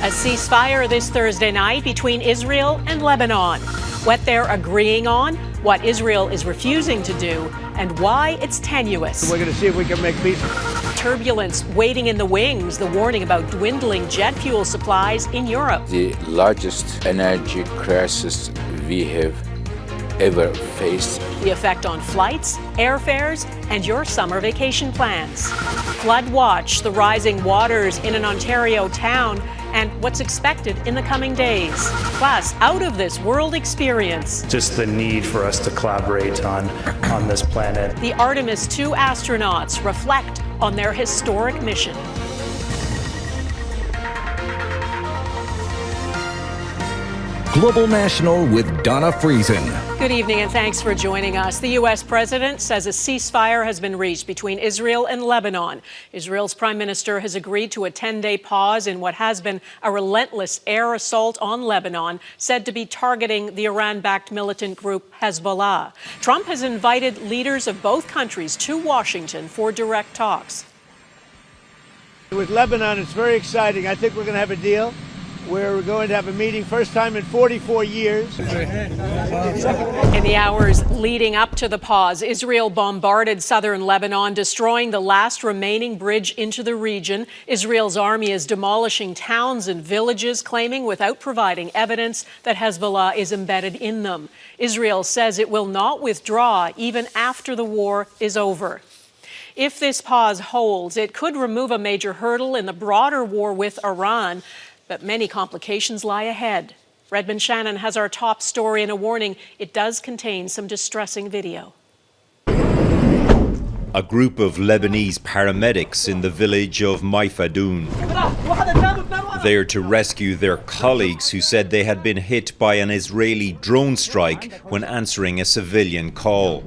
A ceasefire this Thursday night between Israel and Lebanon. What they're agreeing on, what Israel is refusing to do, and why it's tenuous. We're going to see if we can make peace. Turbulence waiting in the wings, the warning about dwindling jet fuel supplies in Europe. The largest energy crisis we have ever faced. The effect on flights, airfares, and your summer vacation plans. Flood watch, the rising waters in an Ontario town, and what's expected in the coming days. Plus, out of this world experience. Just the need for us to collaborate on this planet. The Artemis II astronauts reflect on their historic mission. Global National with Donna Friesen. Good evening and thanks for joining us. The U.S. president says a ceasefire has been reached between Israel and Lebanon. Israel's prime minister has agreed to a 10-day pause in what has been a relentless air assault on Lebanon, said to be targeting the Iran-backed militant group Hezbollah. Trump has invited leaders of both countries to Washington for direct talks. With Lebanon, it's very exciting. I think we're going to have a deal. We're going to have a meeting, first time in 44 years. In the hours leading up to the pause, Israel bombarded southern Lebanon, destroying the last remaining bridge into the region. Israel's army is demolishing towns and villages, claiming without providing evidence that Hezbollah is embedded in them. Israel says it will not withdraw even after the war is over. If this pause holds, it could remove a major hurdle in the broader war with Iran. But many complications lie ahead. Redmond Shannon has our top story and a warning. It does contain some distressing video. A group of Lebanese paramedics in the village of Maifadoun. There to rescue their colleagues who said they had been hit by an Israeli drone strike when answering a civilian call.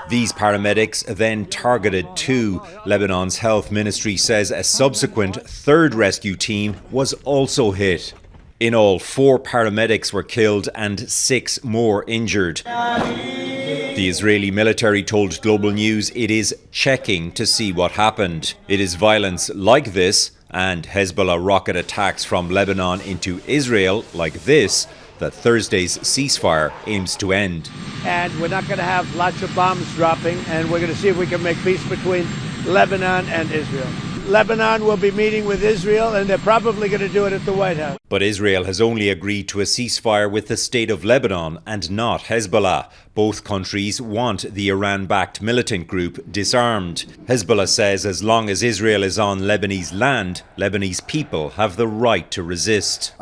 These paramedics then targeted two. Lebanon's health ministry says a subsequent third rescue team was also hit. In all, 4 paramedics were killed and 6 more injured. The Israeli military told Global News it is checking to see what happened. It is violence like this and Hezbollah rocket attacks from Lebanon into Israel like this that Thursday's ceasefire aims to end. And we're not going to have lots of bombs dropping, and we're going to see if we can make peace between Lebanon and Israel. Lebanon will be meeting with Israel, and they're probably going to do it at the White House. But Israel has only agreed to a ceasefire with the state of Lebanon and not Hezbollah. Both countries want the Iran-backed militant group disarmed. Hezbollah says as long as Israel is on Lebanese land, Lebanese people have the right to resist.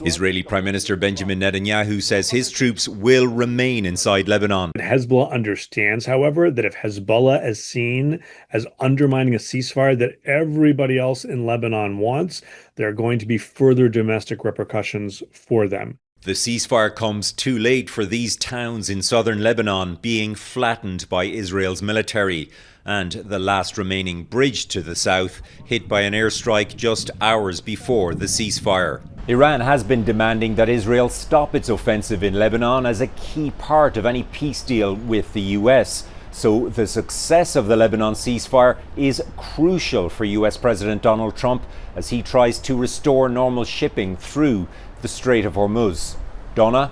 Israeli Prime Minister Benjamin Netanyahu says his troops will remain inside Lebanon. Hezbollah understands, however, that if Hezbollah is seen as undermining a ceasefire that everybody else in Lebanon wants, there are going to be further domestic repercussions for them. The ceasefire comes too late for these towns in southern Lebanon being flattened by Israel's military, and the last remaining bridge to the south hit by an airstrike just hours before the ceasefire. Iran has been demanding that Israel stop its offensive in Lebanon as a key part of any peace deal with the U.S. So the success of the Lebanon ceasefire is crucial for U.S. President Donald Trump as he tries to restore normal shipping through the Strait of Hormuz. Donna?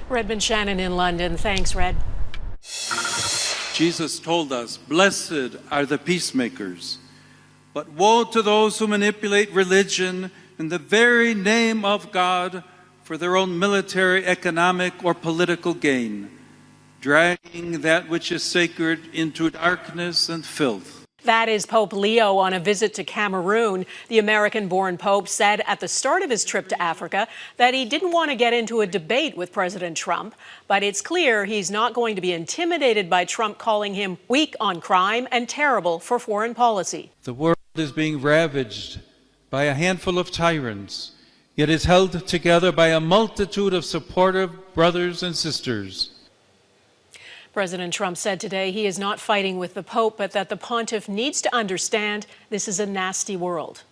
Redmond Shannon in London. Thanks, Red. Jesus told us, "Blessed are the peacemakers, but woe to those who manipulate religion in the very name of God for their own military, economic, or political gain, dragging that which is sacred into darkness and filth." That is Pope Leo on a visit to Cameroon. The American-born Pope said at the start of his trip to Africa that he didn't want to get into a debate with President Trump, but it's clear he's not going to be intimidated by Trump calling him weak on crime and terrible for foreign policy. The world is being ravaged by a handful of tyrants, yet is held together by a multitude of supportive brothers and sisters. President Trump said today he is not fighting with the Pope, but that the pontiff needs to understand this is a nasty world.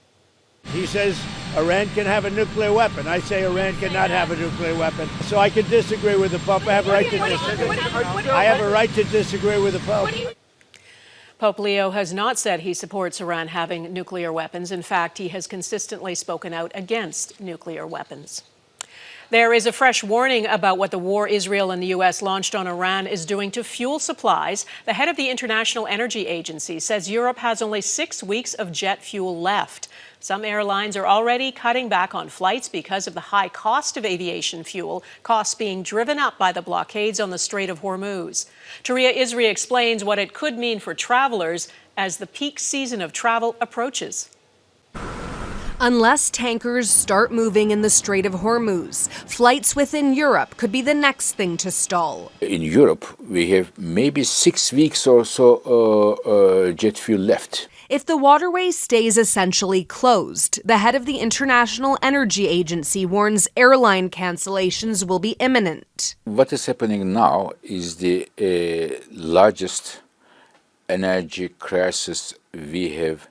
He says Iran can have a nuclear weapon. I say Iran cannot have a nuclear weapon. So I can disagree with the Pope. I have a right to disagree. I have a right to disagree with the Pope. Pope Leo has not said he supports Iran having nuclear weapons. In fact, he has consistently spoken out against nuclear weapons. There is a fresh warning about what the war Israel and the U.S. launched on Iran is doing to fuel supplies. The head of the International Energy Agency says Europe has only 6 weeks of jet fuel left. Some airlines are already cutting back on flights because of the high cost of aviation fuel, costs being driven up by the blockades on the Strait of Hormuz. Touria Izri explains what it could mean for travelers as the peak season of travel approaches. Unless tankers start moving in the Strait of Hormuz, flights within Europe could be the next thing to stall. In Europe, we have maybe 6 weeks or so jet fuel left. If the waterway stays essentially closed, the head of the International Energy Agency warns airline cancellations will be imminent. What is happening now is the largest energy crisis we have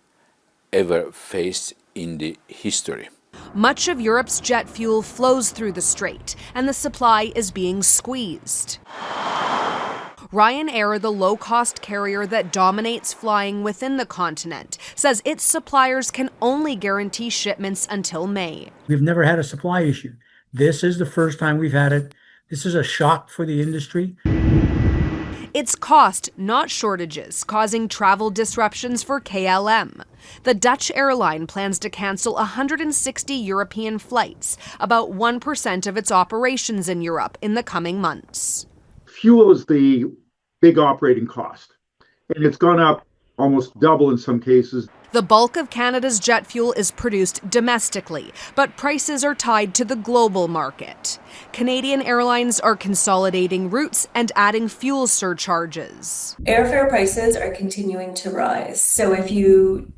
ever faced in the history. Much of Europe's jet fuel flows through the strait, and the supply is being squeezed. Ryanair, the low-cost carrier that dominates flying within the continent, says its suppliers can only guarantee shipments until May. We've never had a supply issue. This is the first time we've had it. This is a shock for the industry. It's cost, not shortages, causing travel disruptions for KLM. The Dutch airline plans to cancel 160 European flights, about 1% of its operations in Europe, in the coming months. Fuel is the big operating cost, and it's gone up almost double in some cases. The bulk of Canada's jet fuel is produced domestically, but prices are tied to the global market. Canadian airlines are consolidating routes and adding fuel surcharges. Airfare prices are continuing to rise. So if you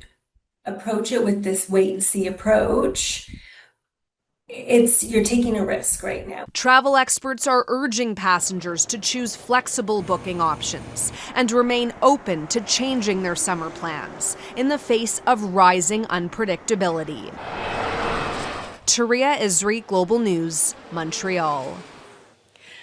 approach it with this wait-and-see approach, you're taking a risk right now. Travel experts are urging passengers to choose flexible booking options and remain open to changing their summer plans in the face of rising unpredictability. Touria Izri, Global News, Montreal.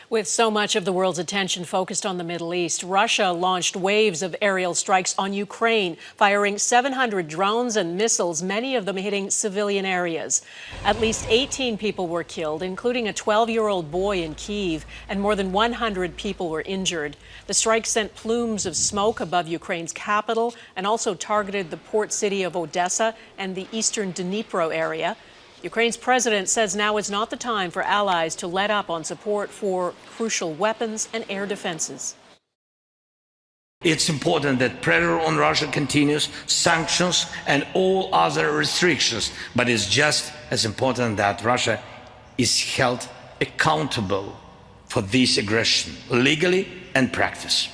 With so much of the world's attention focused on the Middle East, Russia launched waves of aerial strikes on Ukraine, firing 700 drones and missiles, many of them hitting civilian areas. At least 18 people were killed, including a 12-year-old boy in Kyiv, and more than 100 people were injured. The strike sent plumes of smoke above Ukraine's capital and also targeted the port city of Odessa and the eastern Dnipro area. Ukraine's president says now is not the time for allies to let up on support for crucial weapons and air defenses. It's important that pressure on Russia continues, sanctions and all other restrictions, but it's just as important that Russia is held accountable for this aggression, legally and practice.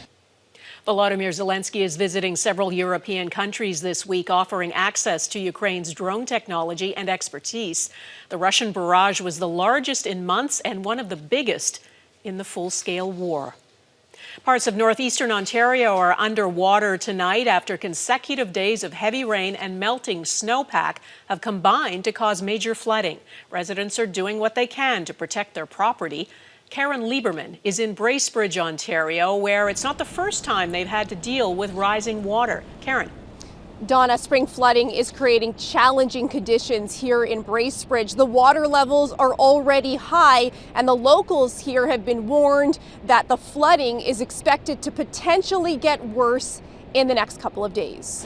Volodymyr Zelensky is visiting several European countries this week, offering access to Ukraine's drone technology and expertise. The Russian barrage was the largest in months and one of the biggest in the full-scale war. Parts of northeastern Ontario are underwater tonight after consecutive days of heavy rain and melting snowpack have combined to cause major flooding. Residents are doing what they can to protect their property. Karen Lieberman is in Bracebridge, Ontario, where it's not the first time they've had to deal with rising water. Karen. Donna, spring flooding is creating challenging conditions here in Bracebridge. The water levels are already high, and the locals here have been warned that the flooding is expected to potentially get worse in the next couple of days.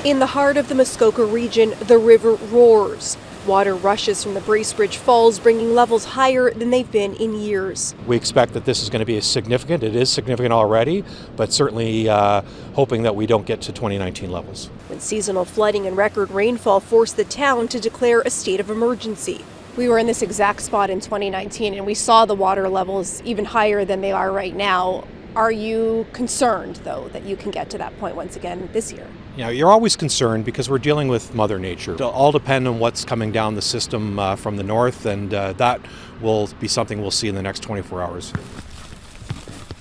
In the heart of the Muskoka region, the river roars. Water rushes from the Bracebridge Falls, bringing levels higher than they've been in years. We expect that this is going to be significant. It is significant already, but certainly hoping that we don't get to 2019 levels. When seasonal flooding and record rainfall forced the town to declare a state of emergency. We were in this exact spot in 2019, and we saw the water levels even higher than they are right now. Are you concerned, though, that you can get to that point once again this year? You know, you're always concerned because we're dealing with Mother Nature. It'll all depend on what's coming down the system from the north, and that will be something we'll see in the next 24 hours.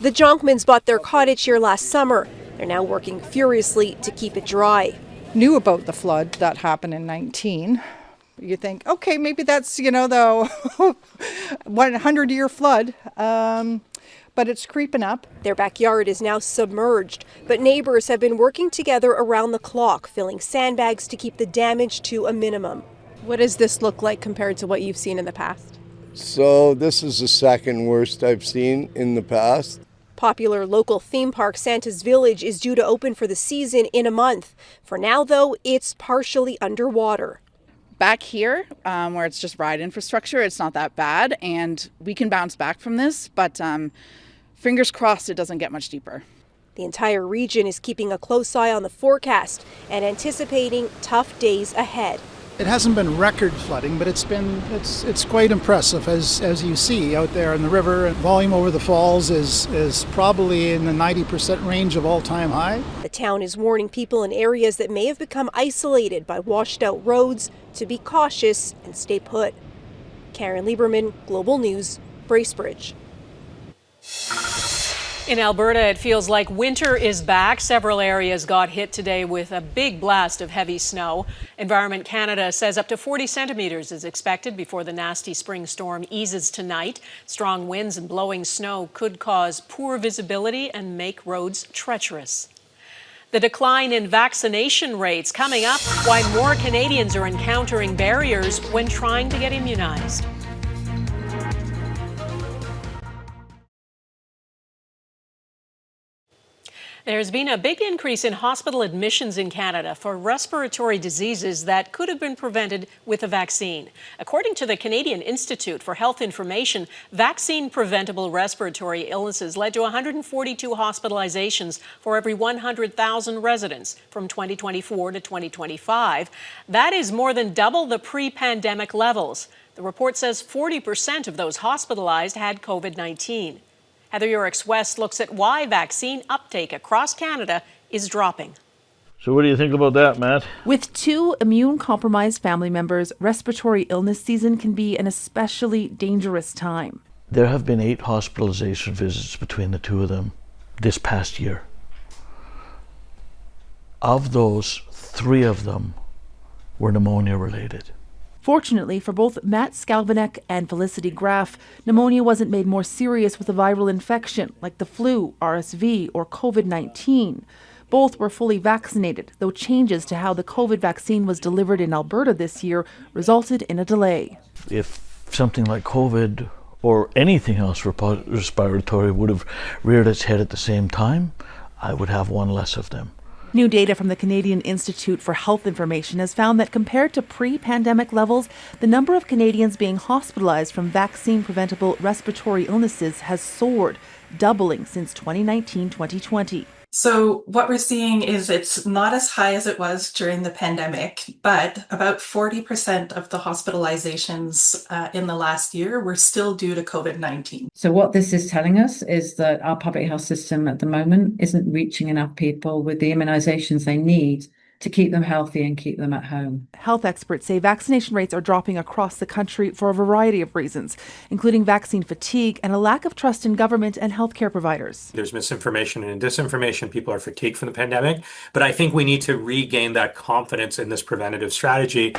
The Jonkmans bought their cottage here last summer. They're now working furiously to keep it dry. Knew about the flood that happened in 19. You think, okay, maybe that's, the 100-year flood. but it's creeping up. Their backyard is now submerged, but neighbors have been working together around the clock, filling sandbags to keep the damage to a minimum. What does this look like compared to what you've seen in the past? So this is the second worst I've seen in the past. Popular local theme park Santa's Village is due to open for the season in a month. For now, though, it's partially underwater. Back here, where it's just ride infrastructure, it's not that bad, and we can bounce back from this, but fingers crossed it doesn't get much deeper. The entire region is keeping a close eye on the forecast and anticipating tough days ahead. It hasn't been record flooding, but it's quite impressive as you see out there in the river. Volume over the falls is probably in the 90% range of all-time high. The town is warning people in areas that may have become isolated by washed-out roads to be cautious and stay put. Karen Lieberman, Global News, Bracebridge. In Alberta, it feels like winter is back. Several areas got hit today with a big blast of heavy snow. Environment Canada says up to 40 centimeters is expected before the nasty spring storm eases tonight. Strong winds and blowing snow could cause poor visibility and make roads treacherous. The decline in vaccination rates coming up, why more Canadians are encountering barriers when trying to get immunized. There's been a big increase in hospital admissions in Canada for respiratory diseases that could have been prevented with a vaccine. According to the Canadian Institute for Health Information, vaccine-preventable respiratory illnesses led to 142 hospitalizations for every 100,000 residents from 2024 to 2025. That is more than double the pre-pandemic levels. The report says 40% of those hospitalized had COVID-19. Heather Yourex-West looks at why vaccine uptake across Canada is dropping. So what do you think about that, Matt? With 2 immune-compromised family members, respiratory illness season can be an especially dangerous time. There have been 8 hospitalization visits between the 2 of them this past year. Of those, 3 of them were pneumonia-related. Fortunately for both Matt Skalvanek and Felicity Graf, pneumonia wasn't made more serious with a viral infection like the flu, RSV, or COVID-19. Both were fully vaccinated, though changes to how the COVID vaccine was delivered in Alberta this year resulted in a delay. If something like COVID or anything else respiratory would have reared its head at the same time, I would have one less of them. New data from the Canadian Institute for Health Information has found that compared to pre-pandemic levels, the number of Canadians being hospitalized from vaccine-preventable respiratory illnesses has soared, doubling since 2019-2020. So what we're seeing is it's not as high as it was during the pandemic, but about 40% of the hospitalizations in the last year were still due to COVID-19. So what this is telling us is that our public health system at the moment isn't reaching enough people with the immunizations they need to keep them healthy and keep them at home. Health experts say vaccination rates are dropping across the country for a variety of reasons, including vaccine fatigue and a lack of trust in government and healthcare providers. There's misinformation and disinformation. People are fatigued from the pandemic, but I think we need to regain that confidence in this preventative strategy.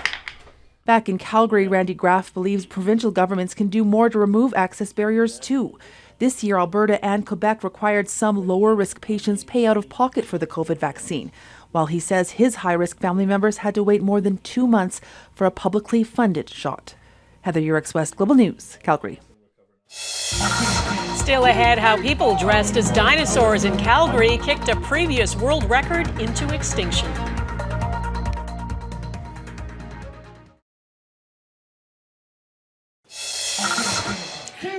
Back in Calgary, Randy Graf believes provincial governments can do more to remove access barriers too. This year, Alberta and Quebec required some lower-risk patients pay out of pocket for the COVID vaccine, while he says his high-risk family members had to wait more than 2 months for a publicly funded shot. Heather Yourex-West, Global News, Calgary. Still ahead, how people dressed as dinosaurs in Calgary kicked a previous world record into extinction.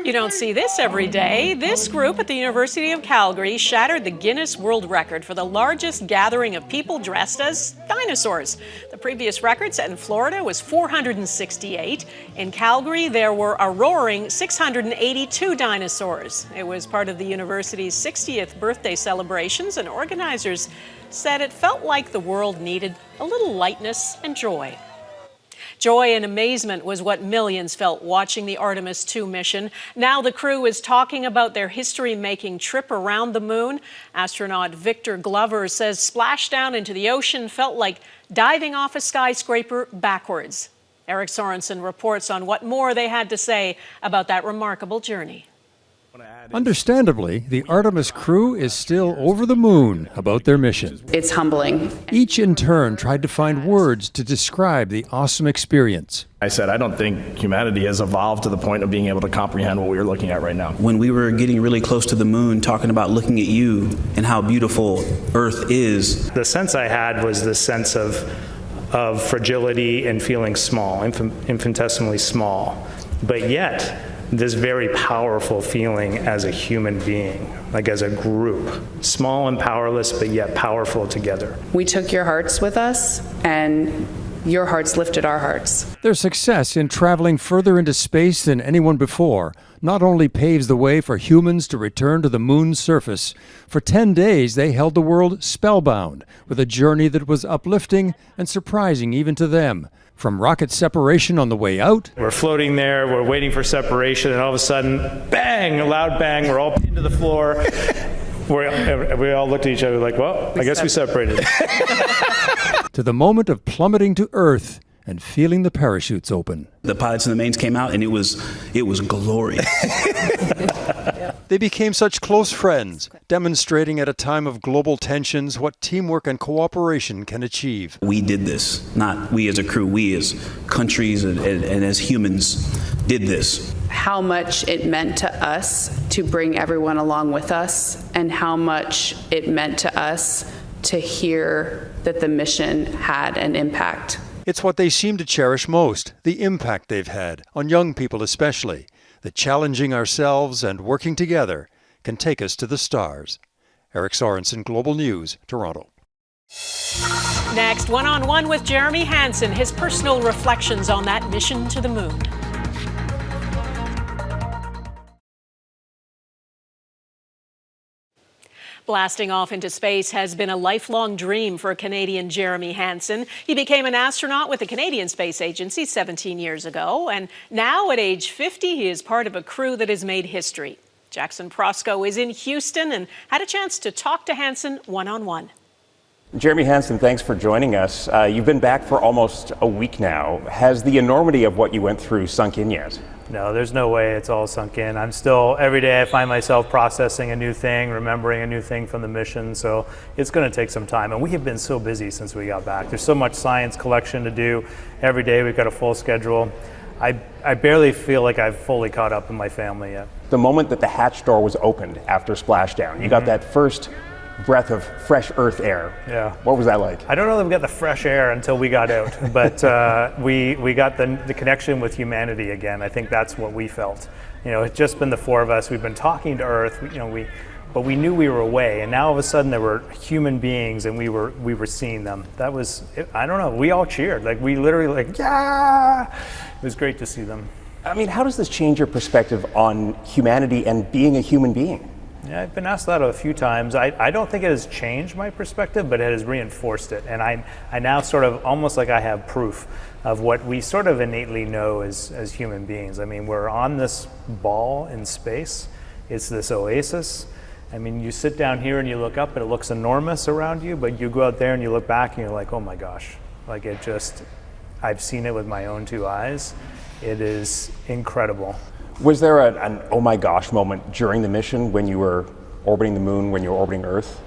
You don't see this every day. This group at the University of Calgary shattered the Guinness World Record for the largest gathering of people dressed as dinosaurs. The previous record, set in Florida, was 468. In Calgary, there were a roaring 682 dinosaurs. It was part of the university's 60th birthday celebrations, and organizers said it felt like the world needed a little lightness and joy. Joy and amazement was what millions felt watching the Artemis II mission. Now the crew is talking about their history-making trip around the moon. Astronaut Victor Glover says splashdown into the ocean felt like diving off a skyscraper backwards. Eric Sorensen reports on what more they had to say about that remarkable journey. Understandably, the Artemis crew is still over the moon about their mission. It's humbling. Each in turn tried to find words to describe the awesome experience. I said, I don't think humanity has evolved to the point of being able to comprehend what we are looking at right now. When we were getting really close to the moon, talking about looking at you and how beautiful Earth is. The sense I had was this sense of fragility and feeling small, infinitesimally small, but yet this very powerful feeling as a human being, like as a group, small and powerless, but yet powerful together. We took your hearts with us, and your hearts lifted our hearts. Their success in traveling further into space than anyone before not only paves the way for humans to return to the moon's surface. For 10 days, they held the world spellbound with a journey that was uplifting and surprising even to them. From rocket separation on the way out. We're floating there, we're waiting for separation, and all of a sudden, bang, a loud bang, we're all pinned to the floor. We all looked at each other like, well, I guess we separated. To the moment of plummeting to Earth and feeling the parachutes open. The pilots and the mains came out, and it was glorious. They became such close friends, demonstrating at a time of global tensions what teamwork and cooperation can achieve. We did this, not we as a crew, we as countries and as humans did this. How much it meant to us to bring everyone along with us, and how much it meant to us to hear that the mission had an impact. It's what they seem to cherish most, the impact they've had, on young people especially, that challenging ourselves and working together can take us to the stars. Eric Sorensen, Global News, Toronto. Next, one-on-one with Jeremy Hansen, his personal reflections on that mission to the moon. Blasting off into space has been a lifelong dream for Canadian Jeremy Hansen. He became an astronaut with the Canadian Space Agency 17 years ago, and now at age 50, he is part of a crew that has made history. Jackson Prosco is in Houston and had a chance to talk to Hansen one-on-one. Jeremy Hansen, thanks for joining us. You've been back for almost a week now. Has the enormity of what you went through sunk in yet? No, there's no way it's all sunk in. I'm still, every day I find myself processing a new thing, remembering a new thing from the mission, so it's going to take some time. And we have been so busy since we got back. There's so much science collection to do. Every day we've got a full schedule. I barely feel like I've fully caught up in my family yet. The moment that the hatch door was opened after splashdown, you got that first breath of fresh Earth air. Yeah. What was that like? I don't know that we got the fresh air until we got out, but we got the connection with humanity again. I think that's what we felt. You know, it's just been the four of us. We've been talking to Earth, but we knew we were away, and now all of a sudden there were human beings, and we were seeing them. That was, I don't know, we all cheered. Like, we literally, like, yeah! It was great to see them. I mean, how does this change your perspective on humanity and being a human being? Yeah, I've been asked that a few times. I don't think it has changed my perspective, but it has reinforced it. And I now sort of almost like I have proof of what we sort of innately know as human beings. I mean, we're on this ball in space. It's this oasis. I mean, you sit down here and you look up and it looks enormous around you, but you go out there and you look back and you're like, oh my gosh. Like, it just, I've seen it with my own two eyes. It is incredible. Was there an oh my gosh moment during the mission when you were orbiting the moon, when you were orbiting Earth?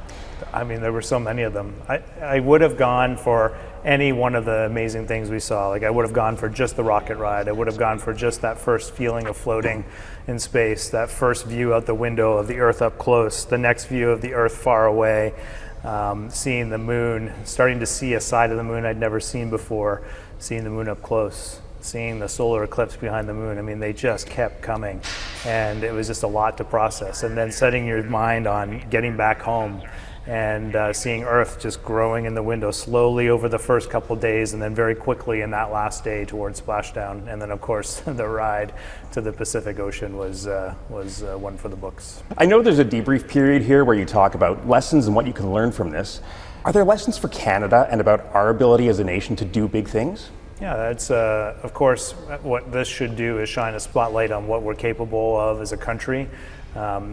I mean, there were so many of them. I would have gone for any one of the amazing things we saw. Like, I would have gone for just the rocket ride. I would have gone for just that first feeling of floating in space, that first view out the window of the Earth up close, the next view of the Earth far away, seeing the moon, starting to see a side of the moon I'd never seen before, seeing the moon up close, seeing the solar eclipse behind the moon. I mean, they just kept coming, and it was just a lot to process. And then setting your mind on getting back home and seeing Earth just growing in the window slowly over the first couple of days, and then very quickly in that last day towards splashdown. And then, of course, the ride to the Pacific Ocean was one for the books. I know there's a debrief period here where you talk about lessons and what you can learn from this. Are there lessons for Canada and about our ability as a nation to do big things? Yeah, that's, of course, what this should do is shine a spotlight on what we're capable of as a country.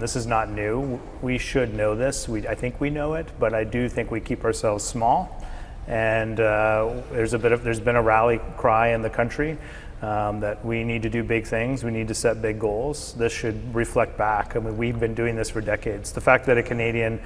This is not new. We should know this. I think we know it, but I do think we keep ourselves small. And there's been a rally cry in the country that we need to do big things, we need to set big goals. This should reflect back. I mean, we've been doing this for decades. The fact that a Canadian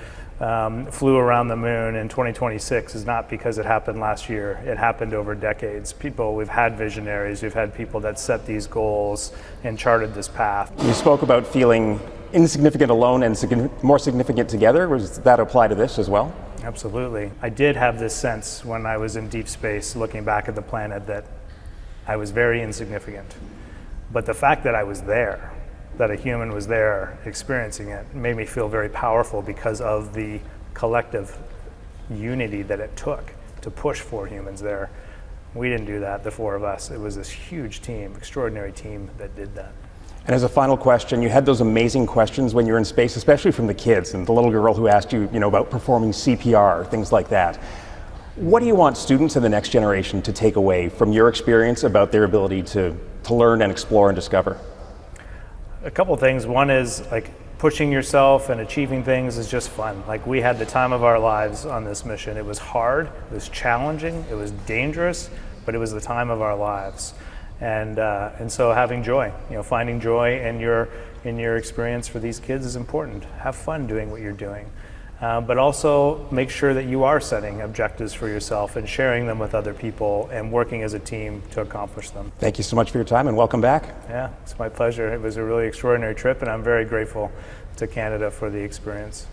flew around the moon in 2026 is not because it happened last year. It happened over decades. We've had visionaries, we've had people that set these goals and charted this path. You spoke about feeling insignificant alone and more significant together. Does that apply to this as well? Absolutely. I did have this sense when I was in deep space looking back at the planet that I was very insignificant. But the fact that I was there, that a human was there experiencing it, made me feel very powerful because of the collective unity that it took to push 4 humans there. We didn't do that, the 4 of us. It was this huge team, extraordinary team that did that. And as a final question, you had those amazing questions when you were in space, especially from the kids and the little girl who asked you, about performing CPR, things like that. What do you want students in the next generation to take away from your experience about their ability to learn and explore and discover? A couple things. One is pushing yourself and achieving things is just fun. We had the time of our lives on this mission. It was hard, it was challenging, it was dangerous, but it was the time of our lives. And so having joy, finding joy in your experience for these kids is important. Have fun doing what you're doing. But also make sure that you are setting objectives for yourself and sharing them with other people and working as a team to accomplish them. Thank you so much for your time and welcome back. Yeah, it's my pleasure. It was a really extraordinary trip and I'm very grateful to Canada for the experience.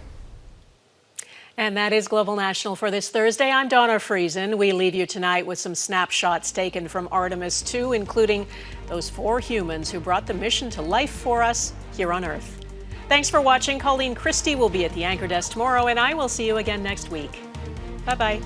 And that is Global National for this Thursday. I'm Donna Friesen. We leave you tonight with some snapshots taken from Artemis II, including those 4 humans who brought the mission to life for us here on Earth. Thanks for watching. Colleen Christie will be at the Anchor Desk tomorrow, and I will see you again next week. Bye-bye.